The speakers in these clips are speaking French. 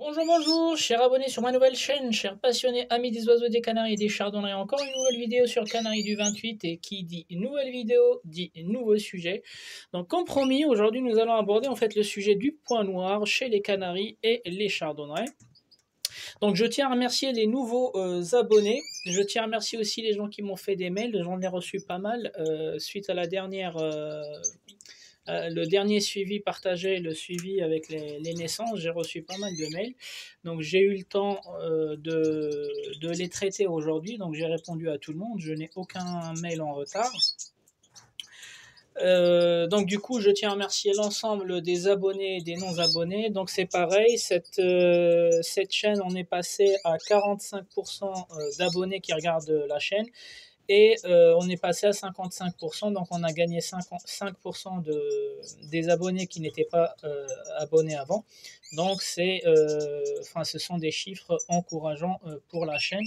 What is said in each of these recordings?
Bonjour, bonjour, chers abonnés sur ma nouvelle chaîne, chers passionnés, amis des oiseaux, des canaris et des chardonnerets. Encore une nouvelle vidéo sur Canaries du 28 et qui dit nouvelle vidéo dit nouveau sujet. Donc comme promis, aujourd'hui nous allons aborder en fait le sujet du point noir chez les canaris et les chardonnerets. Donc je tiens à remercier les nouveaux abonnés. Je tiens à remercier aussi les gens qui m'ont fait des mails. J'en ai reçu pas mal suite à la dernière le dernier suivi partagé, le suivi avec les naissances, j'ai reçu pas mal de mails. Donc j'ai eu le temps de les traiter aujourd'hui. Donc j'ai répondu à tout le monde. Je n'ai aucun mail en retard. Donc du coup, je tiens à remercier l'ensemble des abonnés et des non-abonnés. Donc c'est pareil, cette chaîne, on est passé à 45% d'abonnés qui regardent la chaîne. Et on est passé à 55%, donc on a gagné 5% des abonnés qui n'étaient pas abonnés avant. Donc ce sont des chiffres encourageants pour la chaîne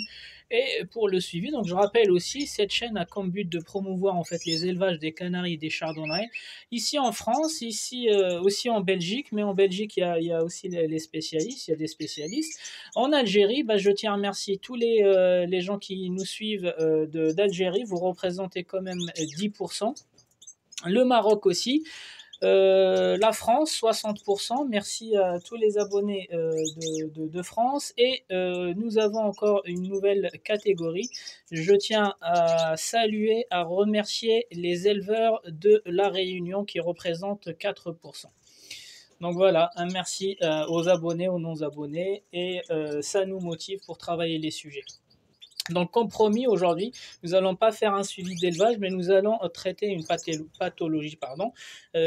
et pour le suivi. Donc je rappelle aussi, cette chaîne a comme but de promouvoir en fait les élevages des canaris et des chardonnerets ici en France, ici aussi en Belgique, mais en Belgique il y a aussi les spécialistes, il y a des spécialistes. En Algérie, je tiens à remercier tous les gens qui nous suivent d'Algérie. Vous représentez quand même 10%. Le Maroc aussi. La France, 60%. Merci à tous les abonnés de France. Et nous avons encore une nouvelle catégorie. Je tiens à saluer, à remercier les éleveurs de La Réunion qui représentent 4%. Donc voilà, un merci aux abonnés, aux non-abonnés, et ça nous motive pour travailler les sujets. Donc comme promis, aujourd'hui, nous n'allons pas faire un suivi d'élevage, mais nous allons traiter une pathologie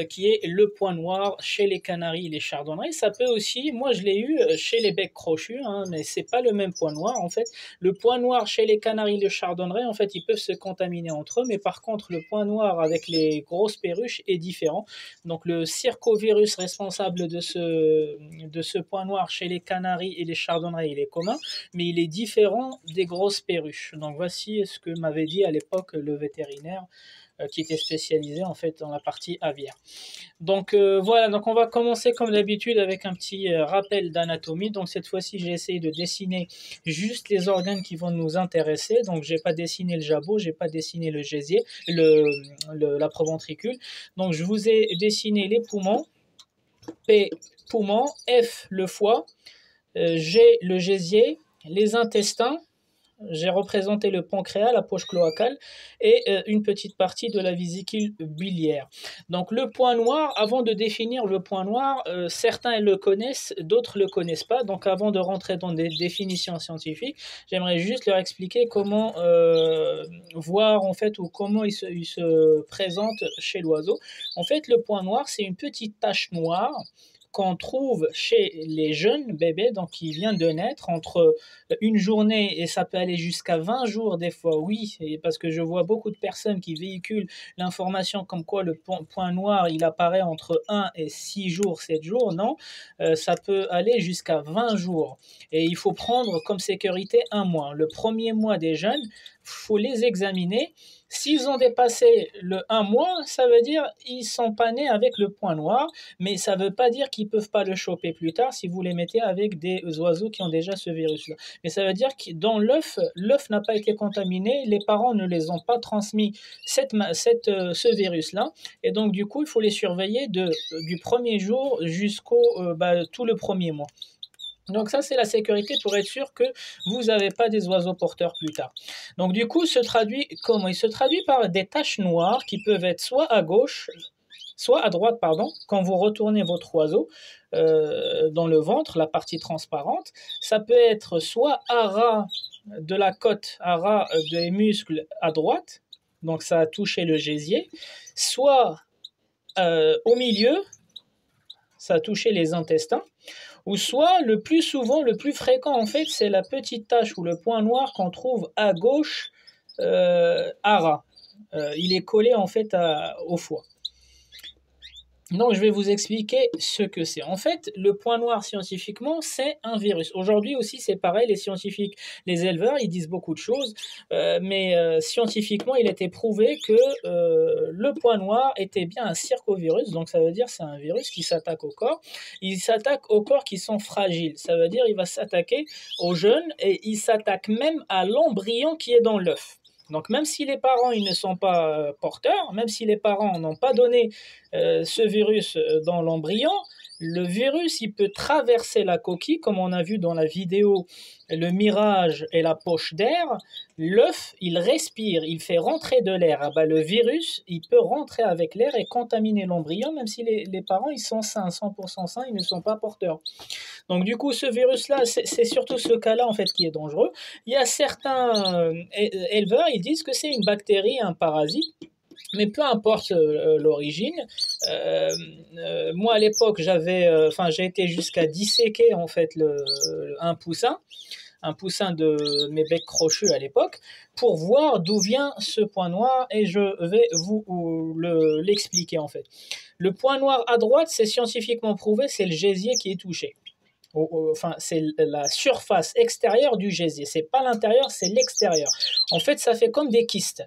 qui est le point noir chez les canaris et les chardonnerets. Ça peut aussi, moi je l'ai eu chez les becs crochus, mais c'est pas le même point noir. En fait, le point noir chez les canaris et les chardonnerets, en fait, ils peuvent se contaminer entre eux, mais par contre, le point noir avec les grosses perruches est différent. Donc le circovirus responsable de ce point noir chez les canaris et les chardonnerets, il est commun, mais il est différent des grosses perruches. Donc voici ce que m'avait dit à l'époque le vétérinaire qui était spécialisé en fait dans la partie aviaire. Donc voilà, donc on va commencer comme d'habitude avec un petit rappel d'anatomie. Donc cette fois-ci, j'ai essayé de dessiner juste les organes qui vont nous intéresser. Donc j'ai pas dessiné le jabot, j'ai pas dessiné le gésier, la proventricule. Donc je vous ai dessiné les poumons, P poumon, F le foie, G le gésier, les intestins, j'ai représenté le pancréas, la poche cloacale et une petite partie de la vésicule biliaire. Donc le point noir, avant de définir le point noir, certains le connaissent, d'autres ne le connaissent pas. Donc avant de rentrer dans des définitions scientifiques, j'aimerais juste leur expliquer comment voir en fait ou comment il se présente chez l'oiseau. En fait, le point noir, c'est une petite tache noire qu'on trouve chez les jeunes bébés, donc qui viennent de naître, entre une journée et ça peut aller jusqu'à 20 jours des fois, oui, parce que je vois beaucoup de personnes qui véhiculent l'information comme quoi le point noir, il apparaît entre 1 et 6 jours, 7 jours, non, ça peut aller jusqu'à 20 jours. Et il faut prendre comme sécurité un mois. Le premier mois des jeunes, il faut les examiner. S'ils ont dépassé le 1 mois, ça veut dire qu'ils ne sont pas nés avec le point noir, mais ça ne veut pas dire qu'ils ne peuvent pas le choper plus tard si vous les mettez avec des oiseaux qui ont déjà ce virus-là. Mais ça veut dire que dans l'œuf n'a pas été contaminé, les parents ne les ont pas transmis ce virus-là, et donc du coup, il faut les surveiller du premier jour jusqu'au tout le premier mois. Donc ça, c'est la sécurité pour être sûr que vous n'avez pas des oiseaux porteurs plus tard. Donc du coup, comment il se traduit par des taches noires qui peuvent être soit à gauche, soit à droite, pardon, quand vous retournez votre oiseau dans le ventre, la partie transparente. Ça peut être soit à ras de la côte, à ras des muscles à droite, donc ça a touché le gésier, soit au milieu, ça a touché les intestins, ou soit le plus souvent, le plus fréquent en fait, c'est la petite tache ou le point noir qu'on trouve à gauche à ras. Il est collé en fait au foie. Donc, je vais vous expliquer ce que c'est. En fait, le point noir scientifiquement, c'est un virus. Aujourd'hui aussi, c'est pareil, les scientifiques, les éleveurs, ils disent beaucoup de choses, mais scientifiquement, il était prouvé que le point noir était bien un circovirus, donc ça veut dire c'est un virus qui s'attaque au corps. Il s'attaque aux corps qui sont fragiles, ça veut dire il va s'attaquer aux jeunes et il s'attaque même à l'embryon qui est dans l'œuf. Donc même si les parents ils ne sont pas porteurs, même si les parents n'ont pas donné ce virus dans l'embryon, le virus il peut traverser la coquille, comme on a vu dans la vidéo le mirage et la poche d'air. L'œuf il respire, il fait rentrer de l'air. Ah bah, le virus il peut rentrer avec l'air et contaminer l'embryon, même si les parents ils sont sains, 100% sains, ils ne sont pas porteurs. Donc du coup, ce virus-là, c'est surtout ce cas-là en fait qui est dangereux. Il y a certains éleveurs, ils disent que c'est une bactérie, un parasite. Mais peu importe l'origine, moi à l'époque j'ai été jusqu'à disséquer en fait un poussin de mes becs crochus à l'époque, pour voir d'où vient ce point noir et je vais vous l'expliquer en fait. Le point noir à droite, c'est scientifiquement prouvé, c'est le gésier qui est touché. Enfin, c'est la surface extérieure du gésier. C'est pas l'intérieur, c'est l'extérieur. En fait, ça fait comme des kystes.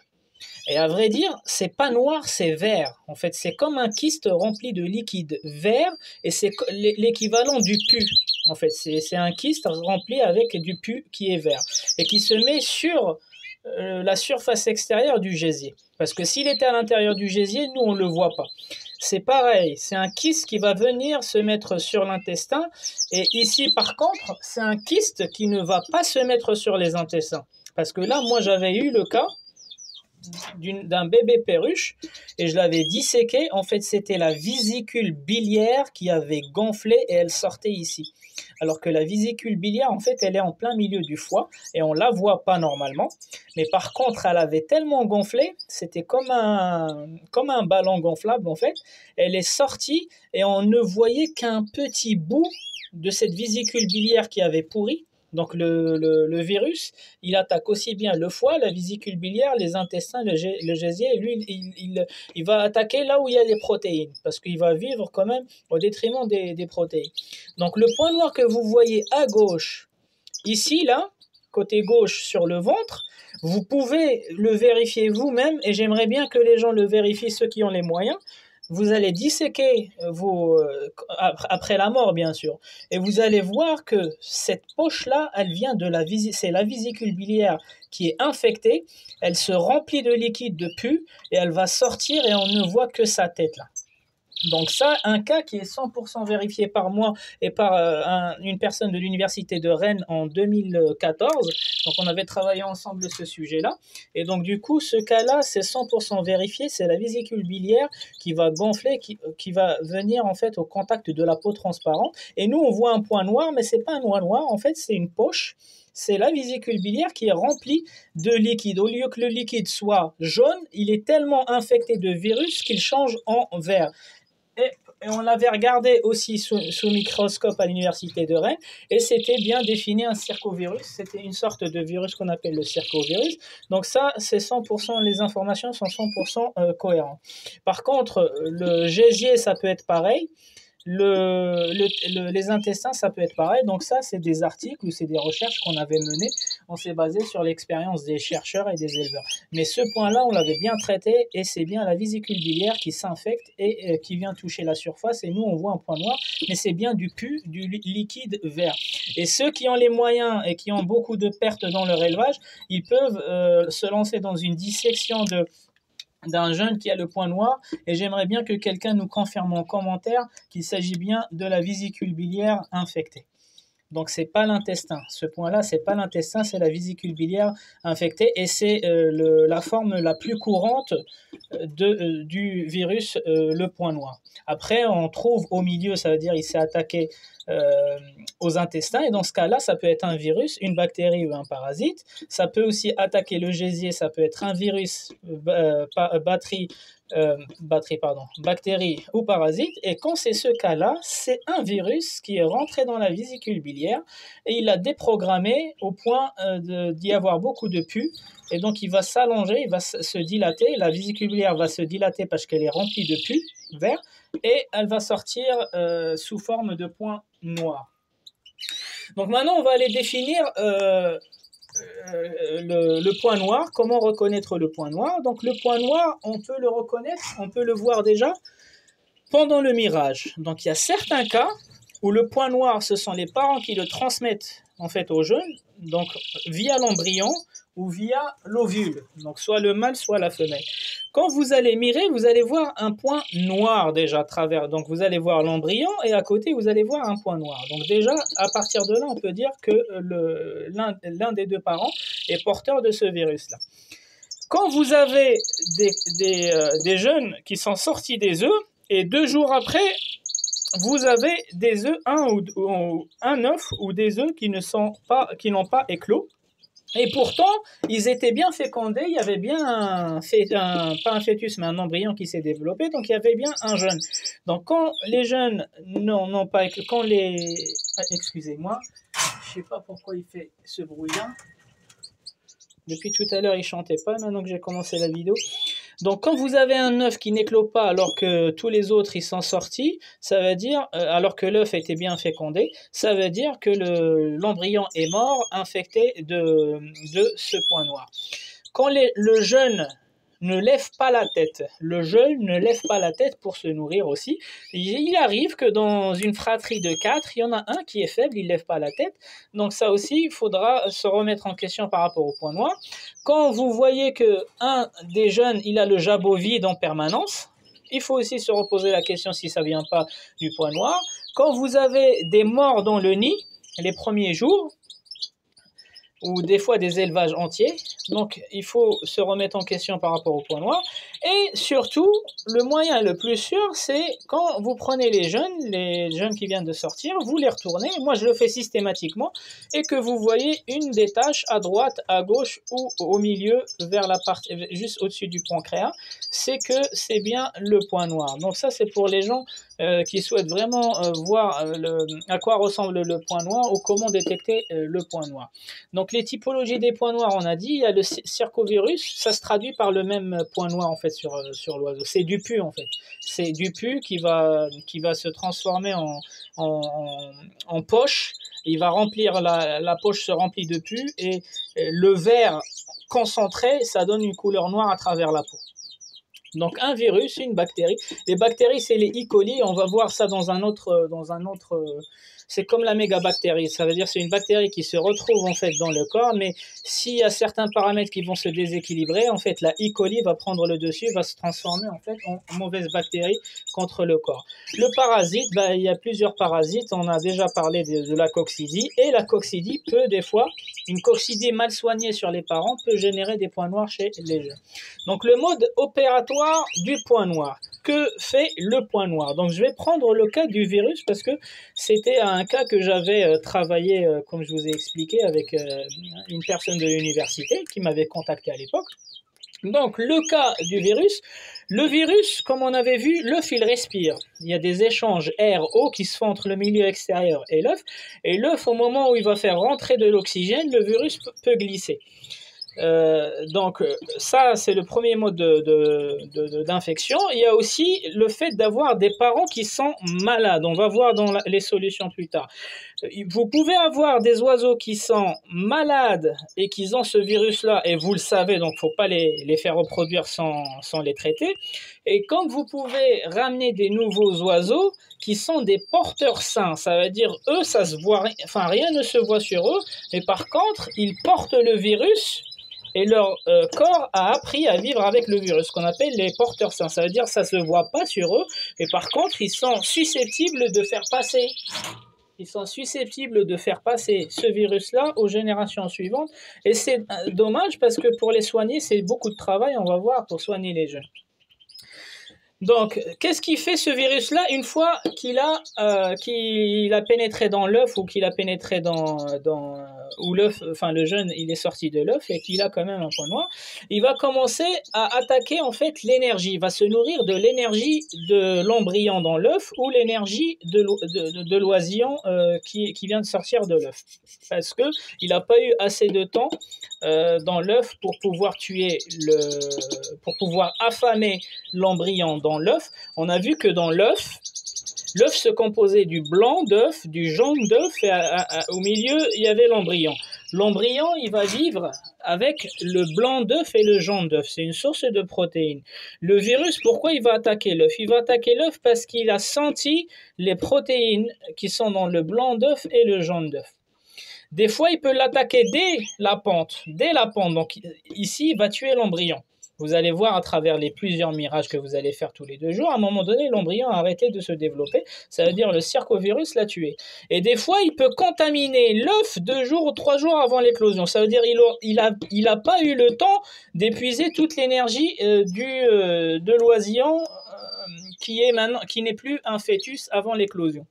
Et à vrai dire, c'est pas noir, c'est vert. En fait, c'est comme un kyste rempli de liquide vert et c'est l'équivalent du pus. En fait, c'est un kyste rempli avec du pus qui est vert et qui se met sur la surface extérieure du gésier. Parce que s'il était à l'intérieur du gésier, nous, on ne le voit pas. C'est pareil, c'est un kyste qui va venir se mettre sur l'intestin. Et ici, par contre, c'est un kyste qui ne va pas se mettre sur les intestins. Parce que là, moi, j'avais eu le cas d'un bébé perruche et je l'avais disséqué. En fait, c'était la vésicule biliaire qui avait gonflé et elle sortait ici. Alors que la vésicule biliaire, en fait, elle est en plein milieu du foie et on la voit pas normalement. Mais par contre, elle avait tellement gonflé, c'était comme un ballon gonflable, en fait. Elle est sortie et on ne voyait qu'un petit bout de cette vésicule biliaire qui avait pourri. Donc le virus, il attaque aussi bien le foie, la vésicule biliaire, les intestins, le gésier. Et lui, il va attaquer là où il y a les protéines, parce qu'il va vivre quand même au détriment des protéines. Donc le point noir que vous voyez à gauche, ici, là, côté gauche sur le ventre, vous pouvez le vérifier vous-même, et j'aimerais bien que les gens le vérifient, ceux qui ont les moyens. Vous allez disséquer après la mort, bien sûr, et vous allez voir que cette poche-là, elle vient c'est la vésicule biliaire qui est infectée, elle se remplit de liquide de pus, et elle va sortir, et on ne voit que sa tête là. Donc ça, un cas qui est 100% vérifié par moi et par une personne de l'université de Rennes en 2014. Donc on avait travaillé ensemble ce sujet-là. Et donc du coup, ce cas-là, c'est 100% vérifié. C'est la vésicule biliaire qui va gonfler, qui va venir en fait au contact de la peau transparente. Et nous, on voit un point noir, mais c'est pas un noir. En fait, c'est une poche. C'est la vésicule biliaire qui est remplie de liquide. Au lieu que le liquide soit jaune, il est tellement infecté de virus qu'il change en vert. Et on l'avait regardé aussi sous microscope à l'université de Rennes, et c'était bien défini un circovirus. C'était une sorte de virus qu'on appelle le circovirus. Donc ça, c'est 100%, les informations sont 100% cohérentes. Par contre, le gésier, ça peut être pareil. Les intestins, ça peut être pareil. Donc ça, c'est des articles ou c'est des recherches qu'on avait menées. On s'est basé sur l'expérience des chercheurs et des éleveurs. Mais ce point-là, on l'avait bien traité et c'est bien la vésicule biliaire qui s'infecte et qui vient toucher la surface. Et nous, on voit un point noir, mais c'est bien du pus, du liquide vert. Et ceux qui ont les moyens et qui ont beaucoup de pertes dans leur élevage, ils peuvent se lancer dans une dissection d'un jeune qui a le point noir, et j'aimerais bien que quelqu'un nous confirme en commentaire qu'il s'agit bien de la vésicule biliaire infectée. Donc c'est pas l'intestin, ce point-là c'est pas l'intestin, c'est la vésicule biliaire infectée, et c'est la forme la plus courante du virus, le point noir. Après on trouve au milieu, ça veut dire il s'est attaqué aux intestins, et dans ce cas-là ça peut être un virus, une bactérie ou un parasite. Ça peut aussi attaquer le gésier, ça peut être un virus, bactérie ou parasite. Et quand c'est ce cas-là, c'est un virus qui est rentré dans la vésicule biliaire et il a déprogrammé au point d'y avoir beaucoup de pus. Et donc il va s'allonger, il va se dilater, la vésicule biliaire va se dilater parce qu'elle est remplie de pus. vert, et elle va sortir sous forme de points noirs. Donc maintenant, on va aller définir le point noir. Comment reconnaître le point noir? Donc le point noir, on peut le reconnaître, on peut le voir déjà pendant le mirage. Donc il y a certains cas où le point noir, ce sont les parents qui le transmettent en fait aux jeunes, donc via l'embryon ou via l'ovule, donc soit le mâle, soit la femelle. Quand vous allez mirer, vous allez voir un point noir déjà à travers. Donc vous allez voir l'embryon et à côté, vous allez voir un point noir. Donc déjà, à partir de là, on peut dire que l'un des deux parents est porteur de ce virus-là. Quand vous avez des jeunes qui sont sortis des œufs, et 2 jours après, vous avez des œufs, un œuf ou des œufs qui n'ont pas éclos. Et pourtant, ils étaient bien fécondés, il y avait bien pas un fœtus, mais un embryon qui s'est développé, donc il y avait bien un jeune. Donc quand les jeunes n'ont pas éclos, excusez-moi, je ne sais pas pourquoi il fait ce bruit-là. Depuis tout à l'heure, il ne chantait pas, maintenant que j'ai commencé la vidéo. Donc quand vous avez un œuf qui n'éclot pas alors que tous les autres ils sont sortis, ça veut dire, alors que l'œuf était bien fécondé, ça veut dire que l'embryon est mort, infecté de ce point noir. Quand le jeune ne lève pas la tête, le jeune ne lève pas la tête pour se nourrir aussi, il arrive que dans une fratrie de 4, il y en a un qui est faible, il ne lève pas la tête, donc ça aussi, il faudra se remettre en question par rapport au point noir. Quand vous voyez qu'un des jeunes, il a le jabot vide en permanence, il faut aussi se reposer la question si ça ne vient pas du point noir. Quand vous avez des morts dans le nid, les premiers jours, ou des fois des élevages entiers, donc il faut se remettre en question par rapport au point noir. Et surtout, le moyen le plus sûr, c'est quand vous prenez les jeunes qui viennent de sortir, vous les retournez, moi je le fais systématiquement, et que vous voyez une des taches à droite, à gauche ou au milieu, vers la partie, juste au-dessus du pancréas, c'est que c'est bien le point noir. Donc ça c'est pour les gens qui souhaitent vraiment voir à quoi ressemble le point noir ou comment détecter le point noir. Donc les typologies des points noirs, on a dit, il y a le circovirus, ça se traduit par le même point noir en fait sur l'oiseau. C'est du pus en fait. C'est du pus qui va se transformer en poche. Il va remplir, la poche se remplit de pus et le vert concentré, ça donne une couleur noire à travers la peau. Donc un virus, une bactérie. Les bactéries, c'est les E. coli. On va voir ça dans un autre. C'est comme la mégabactérie. Ça veut dire que c'est une bactérie qui se retrouve en fait dans le corps, mais s'il y a certains paramètres qui vont se déséquilibrer, en fait la E. coli va prendre le dessus, va se transformer en fait en mauvaise bactérie contre le corps. Le parasite, il y a plusieurs parasites. On a déjà parlé de la coccidie, et la coccidie peut des fois, une coccidie mal soignée sur les parents peut générer des points noirs chez les jeunes. Donc le mode opératoire du point noir. Que fait le point noir? Donc je vais prendre le cas du virus parce que c'était un cas que j'avais travaillé, comme je vous ai expliqué, avec une personne de l'université qui m'avait contacté à l'époque. Donc le cas du virus, le virus, comme on avait vu, l'œuf il respire. Il y a des échanges air-eau qui se font entre le milieu extérieur et l'œuf au moment où il va faire rentrer de l'oxygène, le virus peut glisser. Donc ça c'est le premier mode d'infection. Il y a aussi le fait d'avoir des parents qui sont malades. On va voir dans les solutions plus tard. Vous pouvez avoir des oiseaux qui sont malades et qui ont ce virus-là, et vous le savez, donc il ne faut pas les faire reproduire sans les traiter. Et quand vous pouvez ramener des nouveaux oiseaux qui sont des porteurs sains, ça veut dire eux, ça se voit, enfin rien ne se voit sur eux, mais par contre, ils portent le virus. Et leur corps a appris à vivre avec le virus, ce qu'on appelle les porteurs sains. Ça veut dire que ça ne se voit pas sur eux, mais par contre, ils sont susceptibles de faire passer. Ils sont susceptibles de faire passer ce virus-là aux générations suivantes. Et c'est dommage parce que pour les soigner, c'est beaucoup de travail, on va voir, pour soigner les jeunes. Donc, qu'est-ce qui fait ce virus-là une fois qu'il a pénétré dans l'œuf ou qu'il a pénétré où l'œuf, enfin le jeune, il est sorti de l'œuf et qu'il a quand même un point noir? Il va commencer à attaquer en fait l'énergie. Il va se nourrir de l'énergie de l'embryon dans l'œuf ou l'énergie de l'oisillon qui vient de sortir de l'œuf. Parce que il n'a pas eu assez de temps dans l'œuf pour pouvoir pour pouvoir affamer l'embryon dans dans l'œuf, on a vu que dans l'œuf se composait du blanc d'œuf, du jaune d'œuf, et au milieu, il y avait l'embryon. L'embryon, il va vivre avec le blanc d'œuf et le jaune d'œuf. C'est une source de protéines. Le virus, pourquoi il va attaquer l'œuf? Il va attaquer l'œuf parce qu'il a senti les protéines qui sont dans le blanc d'œuf et le jaune d'œuf. Des fois, il peut l'attaquer dès la pente. Donc ici, il va tuer l'embryon. Vous allez voir à travers les plusieurs mirages que vous allez faire tous les 2 jours, à un moment donné, l'embryon a arrêté de se développer. Ça veut dire le circovirus l'a tué. Et des fois, il peut contaminer l'œuf 2 jours ou 3 jours avant l'éclosion. Ça veut dire qu'il a pas eu le temps d'épuiser toute l'énergie de l'oisillon qui n'est plus un fœtus avant l'éclosion.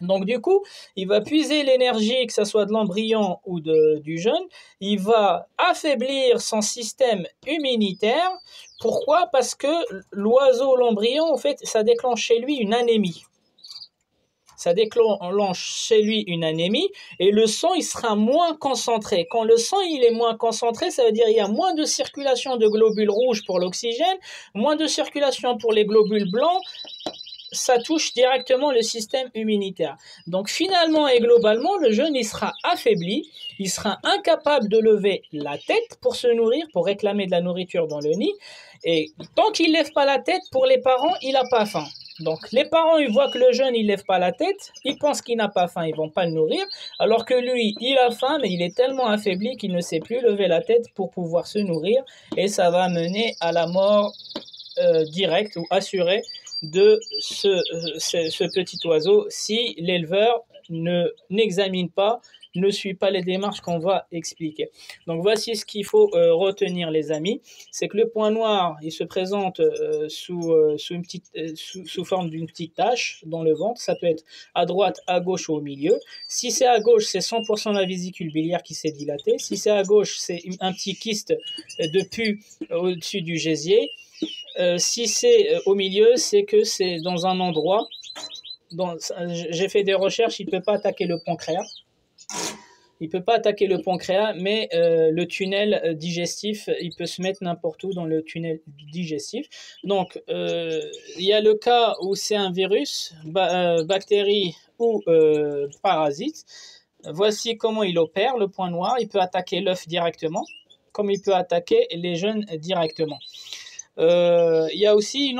Donc du coup, il va puiser l'énergie, que ce soit de l'embryon ou du jeune, il va affaiblir son système immunitaire. Pourquoi? Parce que l'oiseau, l'embryon, en fait, ça déclenche chez lui une anémie. Ça déclenche chez lui une anémie et le sang, il sera moins concentré. Quand le sang, il est moins concentré, ça veut dire qu'il y a moins de circulation de globules rouges pour l'oxygène, moins de circulation pour les globules blancs. Ça touche directement le système immunitaire. Donc finalement et globalement, le jeune il sera affaibli, il sera incapable de lever la tête pour se nourrir, pour réclamer de la nourriture dans le nid. Et tant qu'il ne lève pas la tête, pour les parents, il n'a pas faim. Donc les parents, ils voient que le jeune, il ne lève pas la tête, ils pensent qu'il n'a pas faim, ils ne vont pas le nourrir, alors que lui, il a faim, mais il est tellement affaibli qu'il ne sait plus lever la tête pour pouvoir se nourrir, et ça va mener à la mort directe ou assurée de ce petit oiseau si l'éleveur n'examine pas, ne suit pas les démarches qu'on va expliquer. Donc voici ce qu'il faut retenir les amis, c'est que le point noir il se présente sous forme d'une petite tache dans le ventre, ça peut être à droite, à gauche ou au milieu. Si c'est à gauche, c'est 100% de la vésicule biliaire qui s'est dilatée. Si c'est à gauche, c'est un petit kyste de pus au-dessus du gésier. Si c'est au milieu, c'est que c'est dans un endroit, j'ai fait des recherches, il ne peut pas attaquer le pancréas. Il ne peut pas attaquer le pancréas, mais le tunnel digestif, il peut se mettre n'importe où dans le tunnel digestif. Donc, il y a le cas où c'est un virus, bactérie ou parasite. Voici comment il opère, le point noir. Il peut attaquer l'œuf directement, comme il peut attaquer les jeunes directement. Il y a aussi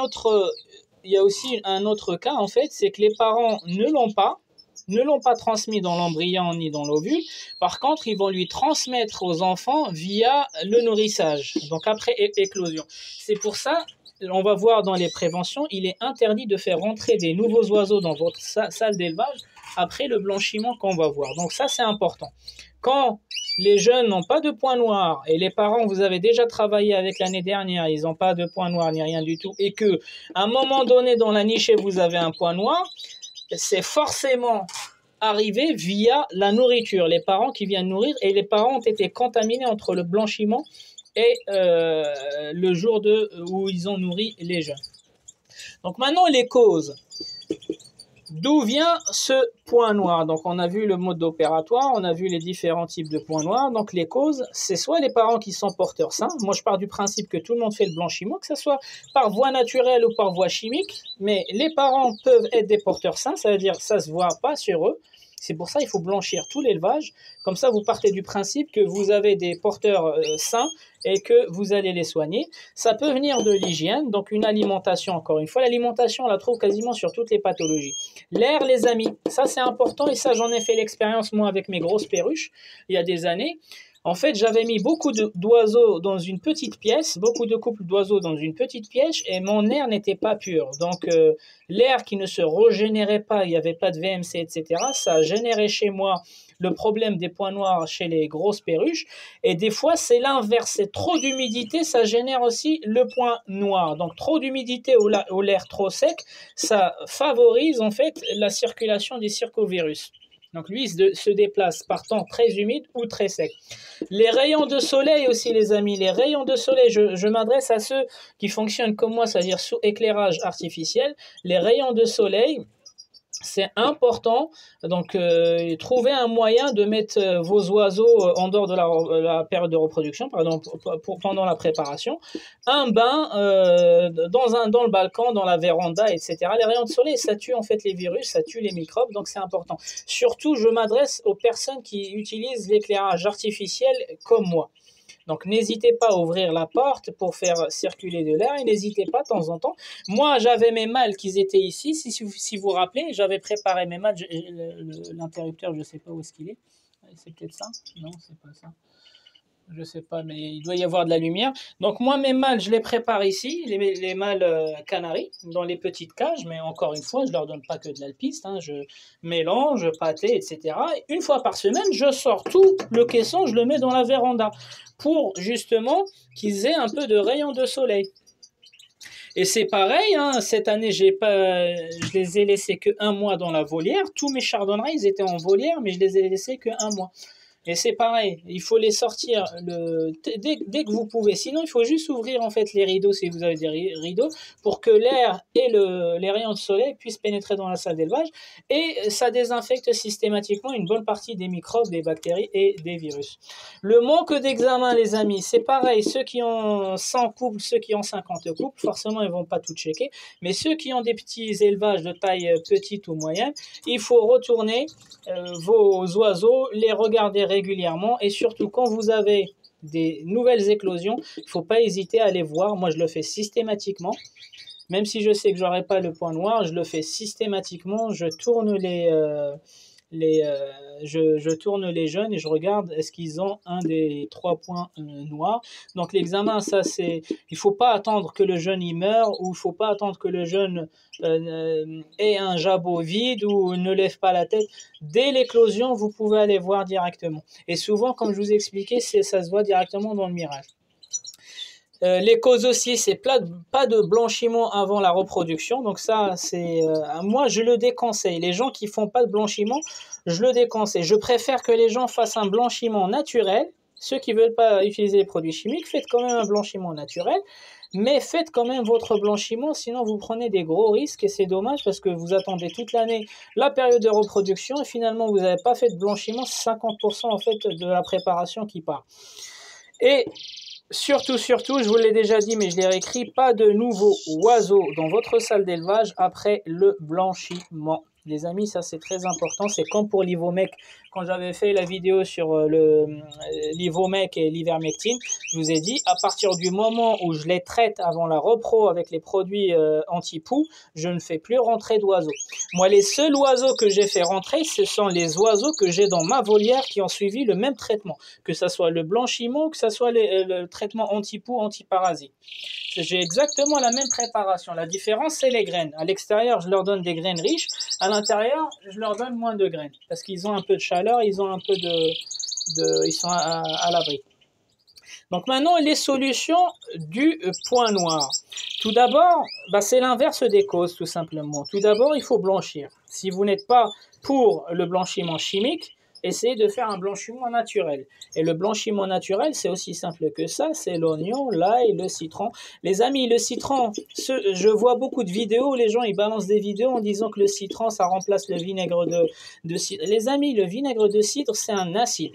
un autre cas, en fait, c'est que les parents ne l'ont pas transmis dans l'embryon ni dans l'ovule. Par contre, ils vont lui transmettre aux enfants via le nourrissage, donc après éclosion. C'est pour ça, on va voir dans les préventions, il est interdit de faire rentrer des nouveaux oiseaux dans votre salle d'élevage après le blanchiment qu'on va voir. Donc ça, c'est important. Quand les jeunes n'ont pas de point noir et les parents, vous avez déjà travaillé avec l'année dernière, ils n'ont pas de point noir ni rien du tout, et qu'à un moment donné dans la nichée, vous avez un point noir, c'est forcément arrivé via la nourriture. Les parents qui viennent nourrir, et les parents ont été contaminés entre le blanchiment et le jour où ils ont nourri les jeunes. Donc maintenant, les causes. D'où vient ce point noir? Donc on a vu le mode opératoire, on a vu les différents types de points noirs. Donc les causes, c'est soit les parents qui sont porteurs sains. Moi je pars du principe que tout le monde fait le blanchiment, que ce soit par voie naturelle ou par voie chimique. Mais les parents peuvent être des porteurs sains, ça veut dire que ça ne se voit pas sur eux. C'est pour ça qu'il faut blanchir tout l'élevage. Comme ça, vous partez du principe que vous avez des porteurs sains et que vous allez les soigner. Ça peut venir de l'hygiène, donc une alimentation, encore une fois. L'alimentation, on la trouve quasiment sur toutes les pathologies. L'air, les amis, ça c'est important et ça j'en ai fait l'expérience moi avec mes grosses perruches il y a des années. En fait, j'avais mis beaucoup d'oiseaux dans une petite pièce, beaucoup de couples d'oiseaux dans une petite pièce et mon air n'était pas pur. Donc, l'air qui ne se régénérait pas, il n'y avait pas de VMC, etc., ça a généré chez moi le problème des points noirs chez les grosses perruches. Et des fois, c'est l'inverse. C'est trop d'humidité, ça génère aussi le point noir. Donc, trop d'humidité ou l'air trop sec, ça favorise en fait la circulation des circovirus. Donc lui, il se déplace par temps très humide ou très sec. Les rayons de soleil aussi, les amis. Les rayons de soleil, je m'adresse à ceux qui fonctionnent comme moi, c'est-à-dire sous éclairage artificiel. Les rayons de soleil, c'est important, donc trouver un moyen de mettre vos oiseaux en dehors de la période de reproduction, par exemple pendant la préparation, un bain dans le balcon, dans la véranda, etc. Les rayons de soleil, ça tue en fait les virus, ça tue les microbes, donc c'est important. Surtout, je m'adresse aux personnes qui utilisent l'éclairage artificiel comme moi. Donc n'hésitez pas à ouvrir la porte pour faire circuler de l'air et n'hésitez pas de temps en temps. Moi, j'avais mes mâles qui étaient ici. Si vous vous rappelez, j'avais préparé mes mâles. L'interrupteur, je ne sais pas où est-ce qu'il est. C'est peut-être ça? Non, c'est pas ça. Je sais pas, mais il doit y avoir de la lumière. Donc moi, mes mâles, je les prépare ici, les mâles canaris, dans les petites cages, mais encore une fois, je leur donne pas que de l'alpiste, hein, je mélange, pâté, etc. Et une fois par semaine, je sors tout le caisson, je le mets dans la véranda, pour justement qu'ils aient un peu de rayons de soleil. Et c'est pareil, hein, cette année, je les ai laissés que 1 mois dans la volière. Tous mes chardonnerets, ils étaient en volière, mais je les ai laissés que 1 mois. Et c'est pareil, il faut les sortir dès que vous pouvez. Sinon, il faut juste ouvrir en fait les rideaux si vous avez des rideaux pour que l'air et les rayons de soleil puissent pénétrer dans la salle d'élevage. Et ça désinfecte systématiquement une bonne partie des microbes, des bactéries et des virus. Le manque d'examen, les amis, c'est pareil. Ceux qui ont 100 couples, ceux qui ont 50 couples, forcément, ils ne vont pas tout checker. Mais ceux qui ont des petits élevages de taille petite ou moyenne, il faut retourner vos oiseaux, les regarder régulièrement et surtout quand vous avez des nouvelles éclosions, il ne faut pas hésiter à les voir. Moi, je le fais systématiquement. Même si je sais que je n'aurai pas le point noir, je le fais systématiquement. Je tourne je tourne les jeunes et je regarde est-ce qu'ils ont un des 3 points noirs. Donc l'examen, ça c'est, il faut pas attendre que le jeune y meure ou il faut pas attendre que le jeune ait un jabot vide ou ne lève pas la tête. Dès l'éclosion, vous pouvez aller voir directement. Et souvent, comme je vous ai expliqué, ça se voit directement dans le mirage. Les causes aussi, c'est pas de blanchiment avant la reproduction. Donc ça, c'est moi, je le déconseille. Les gens qui font pas de blanchiment, je le déconseille. Je préfère que les gens fassent un blanchiment naturel. Ceux qui veulent pas utiliser les produits chimiques, faites quand même un blanchiment naturel. Mais faites quand même votre blanchiment, sinon vous prenez des gros risques et c'est dommage parce que vous attendez toute l'année la période de reproduction et finalement vous n'avez pas fait de blanchiment, c'est 50% en fait de la préparation qui part. Et surtout, je vous l'ai déjà dit, mais je l'ai réécrit, pas de nouveaux oiseaux dans votre salle d'élevage après le blanchiment. Les amis, ça c'est très important. C'est comme pour l'Ivomec. Quand j'avais fait la vidéo sur l'Ivomec et l'ivermectine, je vous ai dit, à partir du moment où je les traite avant la repro avec les produits anti-poux, je ne fais plus rentrer d'oiseaux. Moi, les seuls oiseaux que j'ai fait rentrer, ce sont les oiseaux que j'ai dans ma volière qui ont suivi le même traitement, que ce soit le blanchiment, que ce soit le traitement anti-poux, anti-parasite. J'ai exactement la même préparation. La différence, c'est les graines. À l'extérieur, je leur donne des graines riches. À l'intérieur, je leur donne moins de graines. Parce qu'ils ont un peu de chaleur, ils ont un peu ils sont à l'abri. Donc maintenant, les solutions du point noir. Tout d'abord, c'est l'inverse des causes, tout simplement. Tout d'abord, il faut blanchir. Si vous n'êtes pas pour le blanchiment chimique, essayez de faire un blanchiment naturel. Et le blanchiment naturel, c'est aussi simple que ça, c'est l'oignon, l'ail, le citron. Les amis, le citron, je vois beaucoup de vidéos, les gens ils balancent des vidéos en disant que le citron, ça remplace le vinaigre de cidre. Les amis, le vinaigre de cidre, c'est un acide.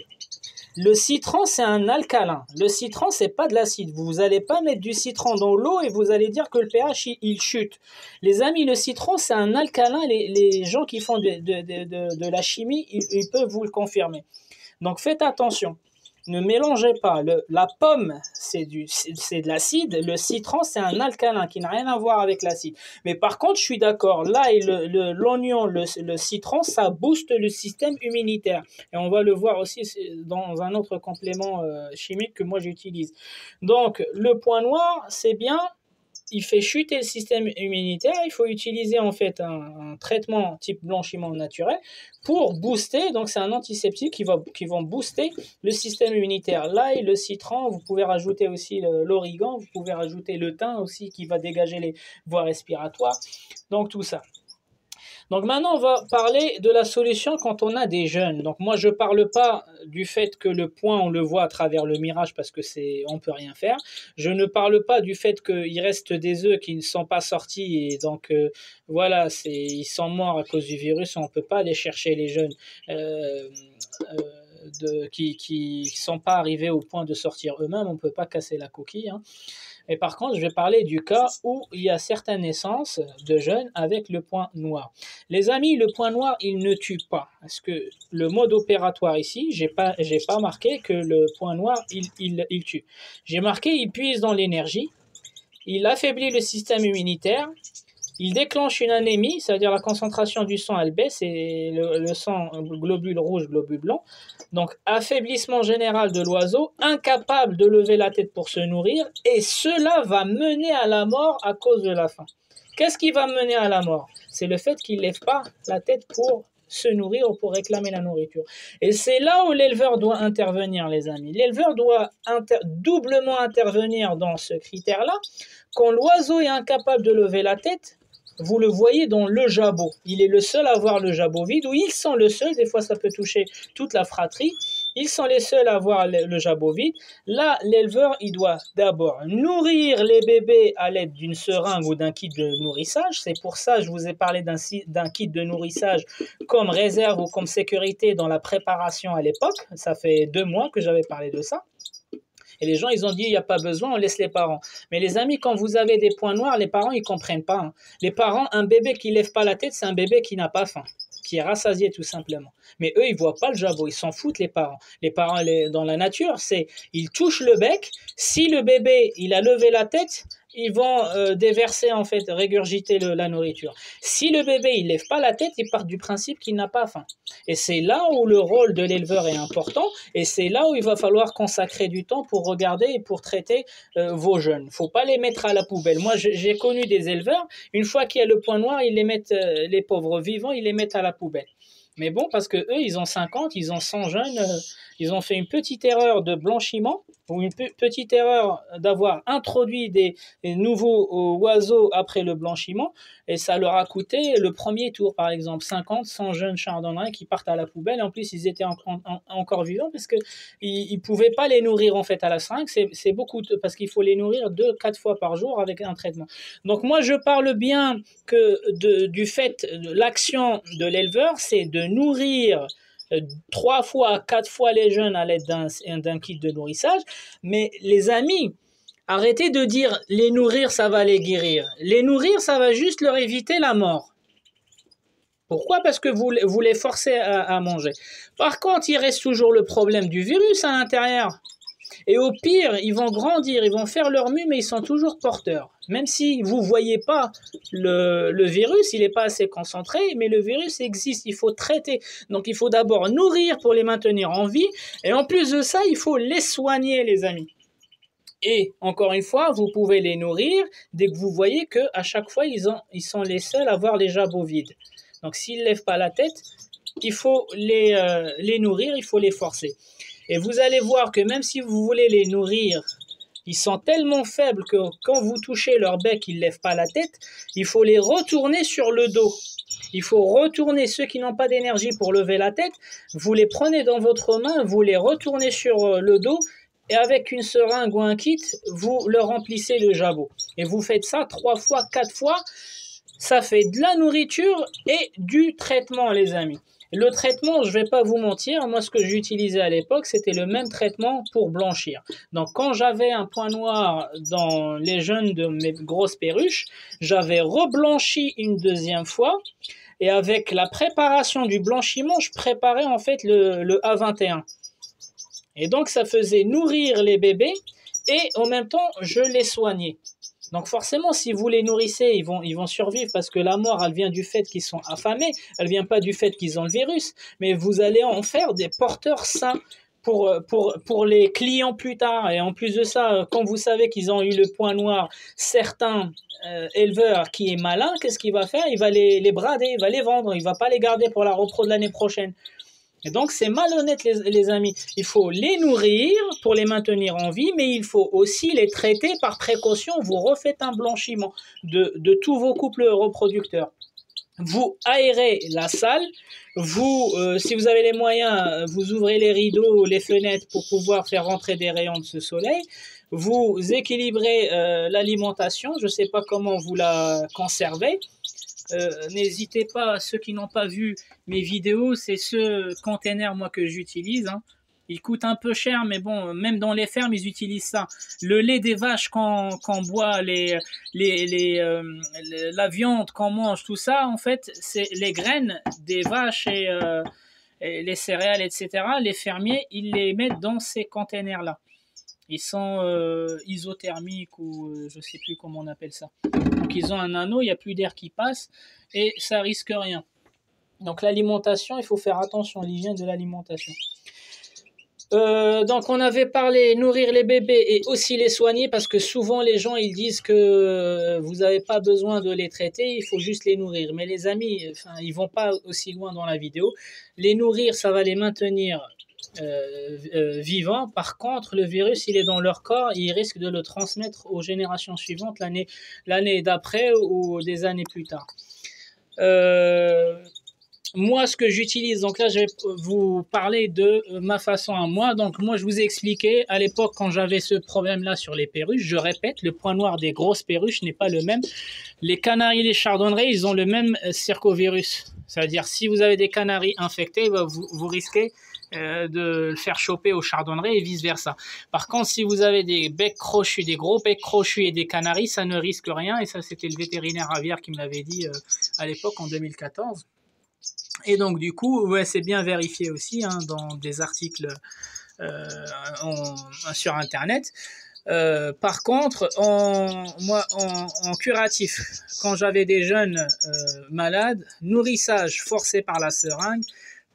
Le citron, c'est un alcalin. Le citron, c'est pas de l'acide. Vous n'allez pas mettre du citron dans l'eau et vous allez dire que le pH, il chute. Les amis, le citron, c'est un alcalin. Les gens qui font de la chimie, ils peuvent vous le confirmer. Donc, faites attention. Ne mélangez pas. La pomme, c'est de l'acide. Le citron, c'est un alcalin qui n'a rien à voir avec l'acide. Mais par contre, je suis d'accord. L'ail, l'oignon, le citron, ça booste le système immunitaire. Et on va le voir aussi dans un autre complément chimique que moi j'utilise. Donc, le point noir, c'est bien. Il fait chuter le système immunitaire. Il faut utiliser en fait un traitement type blanchiment naturel pour booster. Donc c'est un antiseptique qui va booster le système immunitaire. L'ail, le citron, vous pouvez rajouter aussi l'origan, vous pouvez rajouter le thym aussi qui va dégager les voies respiratoires. Donc tout ça. Donc maintenant, on va parler de la solution quand on a des jeunes. Donc moi, je ne parle pas du fait que le point, on le voit à travers le mirage parce que on ne peut rien faire. Je ne parle pas du fait qu'il reste des œufs qui ne sont pas sortis et donc voilà, ils sont morts à cause du virus. On ne peut pas aller chercher les jeunes qui ne sont pas arrivés au point de sortir eux-mêmes. On ne peut pas casser la coquille, hein. Mais par contre, je vais parler du cas où il y a certaines naissances de jeunes avec le point noir. Les amis, le point noir, il ne tue pas. Parce que le mode opératoire ici, j'ai pas marqué que le point noir, il tue. J'ai marqué, il puise dans l'énergie, il affaiblit le système immunitaire, il déclenche une anémie, c'est-à-dire la concentration du sang, elle baisse et le sang, globule rouge, globule blanc. Donc, affaiblissement général de l'oiseau, incapable de lever la tête pour se nourrir, et cela va mener à la mort à cause de la faim. Qu'est-ce qui va mener à la mort? C'est le fait qu'il ne lève pas la tête pour se nourrir ou pour réclamer la nourriture. Et c'est là où l'éleveur doit intervenir, les amis. L'éleveur doit doublement intervenir dans ce critère-là. Quand l'oiseau est incapable de lever la tête, vous le voyez dans le jabot. Il est le seul à avoir le jabot vide, ou ils sont le seul, des fois ça peut toucher toute la fratrie, ils sont les seuls à avoir le jabot vide. Là, l'éleveur, il doit d'abord nourrir les bébés à l'aide d'une seringue ou d'un kit de nourrissage. C'est pour ça que je vous ai parlé d'un kit de nourrissage comme réserve ou comme sécurité dans la préparation à l'époque. Ça fait 2 mois que j'avais parlé de ça. Et les gens, ils ont dit, il n'y a pas besoin, on laisse les parents. Mais les amis, quand vous avez des points noirs, les parents, ils ne comprennent pas, hein. Les parents, un bébé qui ne lève pas la tête, c'est un bébé qui n'a pas faim, qui est rassasié tout simplement. Mais eux, ils ne voient pas le jabot, ils s'en foutent, les parents. Les parents, dans la nature, ils touchent le bec. Si le bébé, il a levé la tête, ils vont déverser, en fait, régurgiter la nourriture. Si le bébé, il ne lève pas la tête, ils partent du principe qu'il n'a pas faim. Et c'est là où le rôle de l'éleveur est important, et c'est là où il va falloir consacrer du temps pour regarder et pour traiter vos jeunes. Il ne faut pas les mettre à la poubelle. Moi, j'ai connu des éleveurs, une fois qu'il y a le point noir, ils les mettent, les pauvres vivants, ils les mettent à la poubelle. Mais bon, parce que eux, ils ont 50, ils ont 100 jeunes, ils ont fait une petite erreur de blanchiment ou une petite erreur d'avoir introduit des nouveaux oiseaux après le blanchiment, et ça leur a coûté le premier tour, par exemple, 50, 100 jeunes chardonnerets qui partent à la poubelle. Et en plus, ils étaient encore vivants parce qu'ils ne pouvaient pas les nourrir en fait à la seringue. C'est beaucoup, parce qu'il faut les nourrir 2-4 fois par jour avec un traitement. Donc moi, je parle bien du fait de l'action de l'éleveur, c'est de nourrir 3 fois, 4 fois les jeunes à l'aide d'un kit de nourrissage. Mais les amis, arrêtez de dire les nourrir, ça va les guérir. Les nourrir, ça va juste leur éviter la mort. Pourquoi? Parce que vous les forcez à manger. Par contre, il reste toujours le problème du virus à l'intérieur. Et au pire, ils vont grandir, ils vont faire leur mue, mais ils sont toujours porteurs. Même si vous ne voyez pas le virus, il n'est pas assez concentré, mais le virus existe, il faut traiter. Donc il faut d'abord nourrir pour les maintenir en vie, et en plus de ça, il faut les soigner, les amis. Et encore une fois, vous pouvez les nourrir dès que vous voyez qu'à chaque fois, ils sont les seuls à avoir les jabots vides. Donc s'ils ne lèvent pas la tête, il faut les nourrir, il faut les forcer. Et vous allez voir que même si vous voulez les nourrir, ils sont tellement faibles que quand vous touchez leur bec, ils ne lèvent pas la tête. Il faut les retourner sur le dos. Il faut retourner ceux qui n'ont pas d'énergie pour lever la tête. Vous les prenez dans votre main, vous les retournez sur le dos, et avec une seringue ou un kit, vous leur remplissez le jabot. Et vous faites ça 3 fois, 4 fois. Ça fait de la nourriture et du traitement, les amis. Le traitement, je ne vais pas vous mentir, moi ce que j'utilisais à l'époque, c'était le même traitement pour blanchir. Donc quand j'avais un point noir dans les jeunes de mes grosses perruches, j'avais reblanchi une deuxième fois, et avec la préparation du blanchiment, je préparais en fait le A21. Et donc ça faisait nourrir les bébés, et en même temps, je les soignais. Donc forcément, si vous les nourrissez, ils vont survivre, parce que la mort, elle vient du fait qu'ils sont affamés, elle ne vient pas du fait qu'ils ont le virus, mais vous allez en faire des porteurs sains pour les clients plus tard. Et en plus de ça, quand vous savez qu'ils ont eu le point noir, certains éleveurs qui est malin, qu'est-ce qu'il va faire? Il va les brader, il va les vendre, il ne va pas les garder pour la repro de l'année prochaine. Et donc, c'est malhonnête, les amis. Il faut les nourrir pour les maintenir en vie, mais il faut aussi les traiter par précaution. Vous refaites un blanchiment de tous vos couples reproducteurs. Vous aérez la salle, si vous avez les moyens, vous ouvrez les rideaux, les fenêtres pour pouvoir faire rentrer des rayons de ce soleil. Vous équilibrez l'alimentation, je ne sais pas comment vous la conservez. N'hésitez pas, ceux qui n'ont pas vu mes vidéos, c'est ce container moi que j'utilise. Hein. Il coûte un peu cher, mais bon, même dans les fermes, ils utilisent ça. Le lait des vaches qu'on boit, la viande qu'on mange, tout ça, en fait, c'est les graines des vaches et les céréales, etc. Les fermiers, ils les mettent dans ces containers-là. Ils sont isothermiques ou je ne sais plus comment on appelle ça. Donc ils ont un anneau, il n'y a plus d'air qui passe et ça risque rien. Donc l'alimentation, il faut faire attention à l'hygiène de l'alimentation. Donc on avait parlé nourrir les bébés et aussi les soigner parce que souvent les gens ils disent que vous n'avez pas besoin de les traiter, il faut juste les nourrir. Mais les amis, enfin, ils vont pas aussi loin dans la vidéo. Les nourrir, ça va les maintenir vivants. Par contre, le virus, il est dans leur corps, ils risquent de le transmettre aux générations suivantes l'année d'après ou des années plus tard. Moi, ce que j'utilise, donc là, je vais vous parler de ma façon à moi. Donc, moi, je vous ai expliqué à l'époque quand j'avais ce problème-là sur les perruches. Je répète, le point noir des grosses perruches n'est pas le même. Les canaris et les chardonnerets, ils ont le même circovirus. C'est-à-dire, si vous avez des canaris infectés, vous risquez de le faire choper au chardonneret et vice-versa. Par contre, si vous avez des becs crochus, des gros becs crochus et des canaris, ça ne risque rien. Et ça, c'était le vétérinaire aviaire qui me l'avait dit à l'époque, en 2014. Et donc du coup, ouais, c'est bien vérifié aussi hein, dans des articles sur Internet. Par contre, en curatif, quand j'avais des jeunes malades, nourrissage forcé par la seringue,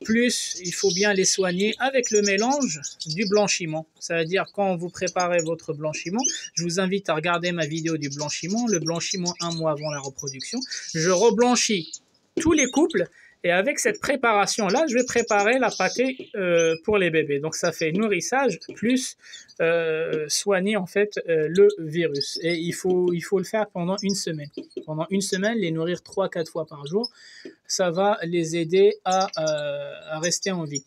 plus il faut bien les soigner avec le mélange du blanchiment. C'est-à-dire quand vous préparez votre blanchiment, je vous invite à regarder ma vidéo du blanchiment, le blanchiment 1 mois avant la reproduction. Je reblanchis tous les couples. Et avec cette préparation-là, je vais préparer la pâtée pour les bébés. Donc ça fait nourrissage plus soigner en fait le virus. Et il faut le faire pendant une semaine. Pendant une semaine, les nourrir 3-4 fois par jour. Ça va les aider à rester en vie.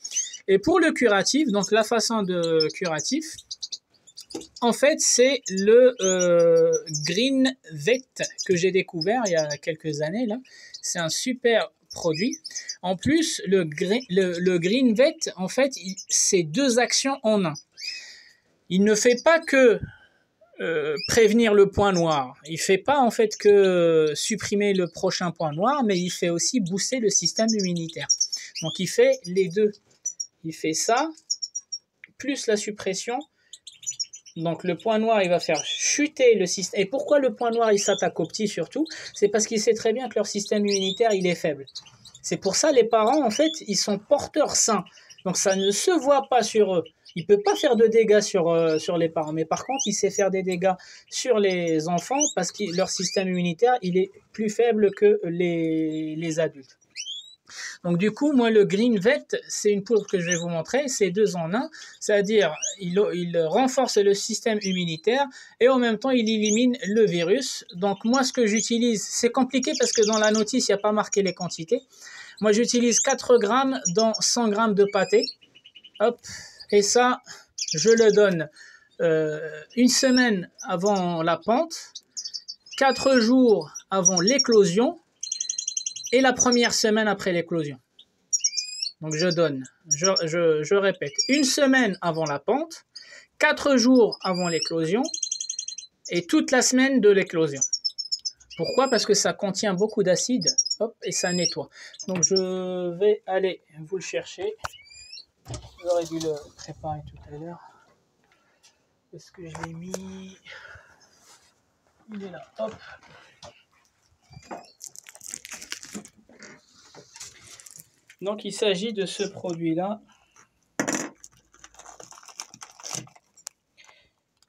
Et pour le curatif, donc la façon de curatif, en fait, c'est le Green Vet que j'ai découvert il y a quelques années. Là, c'est un super produit. En plus, le Green Vet, en fait, c'est 2 actions en un. Il ne fait pas que prévenir le point noir. Il ne fait pas en fait que supprimer le prochain point noir, mais il fait aussi booster le système immunitaire. Donc, il fait les deux. Il fait ça, plus la suppression. Donc le point noir, il va faire chuter le système. Et pourquoi le point noir, il s'attaque aux petits surtout? C'est parce qu'il sait très bien que leur système immunitaire, il est faible. C'est pour ça les parents, en fait, ils sont porteurs sains. Donc ça ne se voit pas sur eux. Il ne peut pas faire de dégâts sur les parents. Mais par contre, il sait faire des dégâts sur les enfants parce que leur système immunitaire, il est plus faible que les adultes. Donc du coup, moi, le Green Vet, c'est une poudre que je vais vous montrer, c'est 2 en 1, c'est-à-dire il renforce le système immunitaire et en même temps, il élimine le virus. Donc moi, ce que j'utilise, c'est compliqué parce que dans la notice, il n'y a pas marqué les quantités. Moi, j'utilise 4 grammes dans 100 grammes de pâté. Hop, et ça, je le donne une semaine avant la pente, 4 jours avant l'éclosion, et la première semaine après l'éclosion. Donc je donne, je répète, une semaine avant la pente, 4 jours avant l'éclosion et toute la semaine de l'éclosion. Pourquoi? Parce que ça contient beaucoup d'acide, hop, et ça nettoie. Donc je vais aller vous le chercher. J'aurais dû le préparer tout à l'heure. Est-ce que je l'ai mis? Il est là, hop. Donc il s'agit de ce produit-là.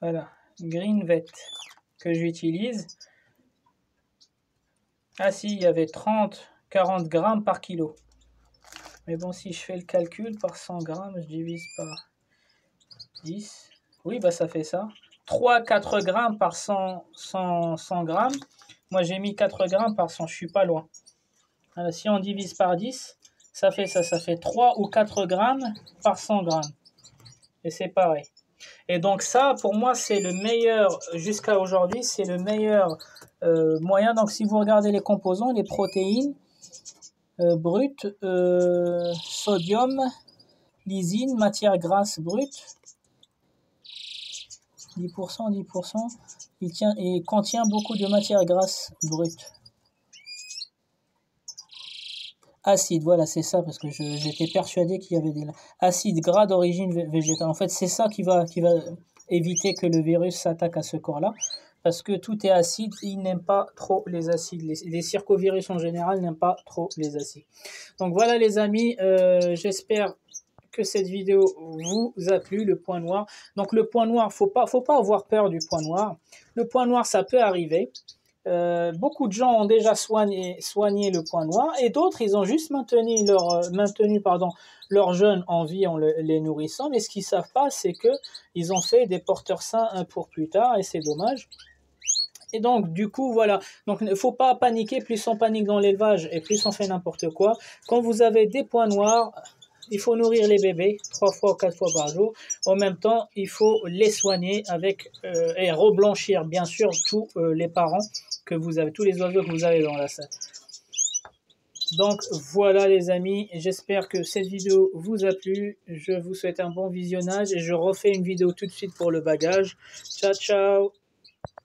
Voilà, Green Vet que j'utilise. Ah si, il y avait 30-40 grammes par kilo. Mais bon, si je fais le calcul par 100 grammes, je divise par 10. Oui, bah ça fait ça. 3-4 grammes par 100 grammes. Moi, j'ai mis 4 grammes par 100, je suis pas loin. Voilà, si on divise par 10, ça fait ça. Ça fait 3 ou 4 grammes par 100 grammes. Et c'est pareil. Et donc ça, pour moi, c'est le meilleur, jusqu'à aujourd'hui, c'est le meilleur moyen. Donc si vous regardez les composants, les protéines brutes, sodium, lysine, matière grasse brute, 10%, 10%, il contient beaucoup de matière grasse brute. Acide, voilà, c'est ça, parce que j'étais persuadé qu'il y avait des acides gras d'origine végétale. En fait, c'est ça qui va éviter que le virus s'attaque à ce corps-là, parce que tout est acide, il n'aime pas trop les acides. Les circovirus en général n'aiment pas trop les acides. Donc voilà les amis, j'espère que cette vidéo vous a plu, le point noir. Donc le point noir, faut pas avoir peur du point noir. Le point noir, ça peut arriver. Beaucoup de gens ont déjà soigné le point noir et d'autres, ils ont juste maintenu leur jeûne en vie en les nourrissant. Mais ce qu'ils ne savent pas, c'est qu'ils ont fait des porteurs sains pour plus tard et c'est dommage. Et donc, du coup, voilà. Donc, il ne faut pas paniquer. Plus on panique dans l'élevage et plus on fait n'importe quoi. Quand vous avez des points noirs, il faut nourrir les bébés 3 fois ou 4 fois par jour. En même temps, il faut les soigner et reblanchir, bien sûr, tous les parents que vous avez, tous les oiseaux que vous avez dans la salle. Donc voilà les amis, j'espère que cette vidéo vous a plu. Je vous souhaite un bon visionnage et je refais une vidéo tout de suite pour le bagage. Ciao, ciao!